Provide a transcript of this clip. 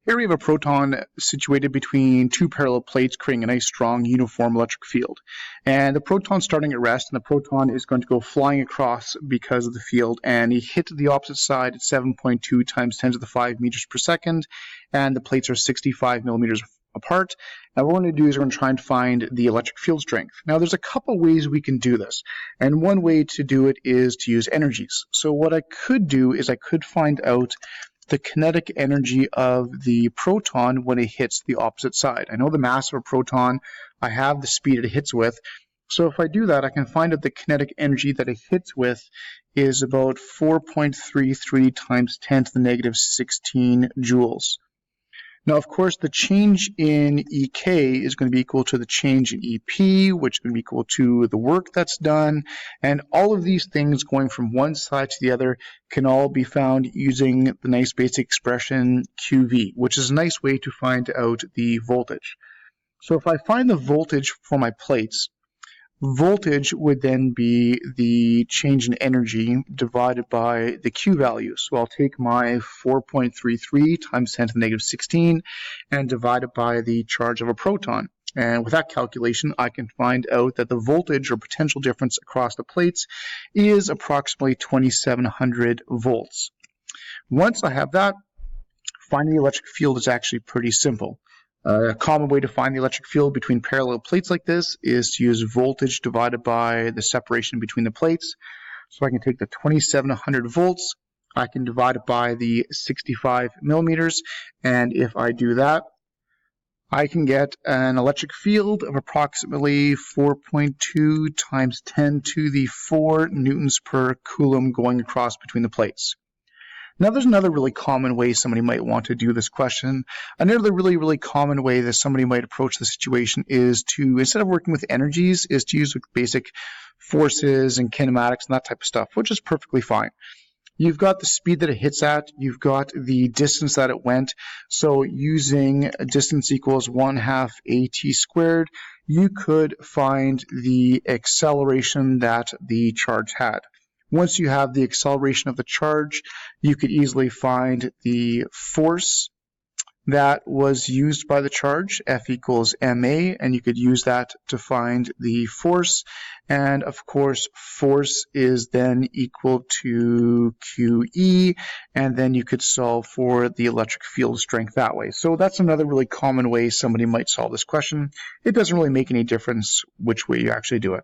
Here we have a proton situated between two parallel plates, creating a nice, strong, uniform electric field. And the proton's starting at rest, and the proton is going to go flying across because of the field, and he hit the opposite side at 7.2 times 10 to the 5 meters per second, and the plates are 65 millimeters apart. Now what we're going to do is we're going to try and find the electric field strength. Now there's a couple ways we can do this, and one way to do it is to use energies. So what I could do is I could find out the kinetic energy of the proton when it hits the opposite side. I know the mass of a proton, I have the speed it hits with, so if I do that, I can find out the kinetic energy that it hits with is about 4.33 times 10 to the negative 16 joules. Now, of course, the change in EK is going to be equal to the change in EP, which is going to be equal to the work that's done. And all of these things going from one side to the other can all be found using the nice basic expression QV, which is a nice way to find out the voltage. So if I find the voltage for my plates, voltage would then be the change in energy divided by the Q value. So I'll take my 4.33 times 10 to the negative 16 and divide it by the charge of a proton. And with that calculation, I can find out that the voltage or potential difference across the plates is approximately 2700 volts. Once I have that, finding the electric field is actually pretty simple. A common way to find the electric field between parallel plates like this is to use voltage divided by the separation between the plates. So I can take the 2700 volts, I can divide it by the 65 millimeters, and if I do that, I can get an electric field of approximately 4.2 times 10 to the 4 newtons per coulomb going across between the plates. Now there's another really common way somebody might want to do this question. Another really common way that somebody might approach the situation is to, instead of working with energies, is to use basic forces and kinematics and that type of stuff, which is perfectly fine. You've got the speed that it hits at, you've got the distance that it went, so using distance equals 1/2 AT squared, you could find the acceleration that the charge had. Once you have the acceleration of the charge, you could easily find the force that was used by the charge, F equals ma, and you could use that to find the force. And of course, force is then equal to QE, and then you could solve for the electric field strength that way. So that's another really common way somebody might solve this question. It doesn't really make any difference which way you actually do it.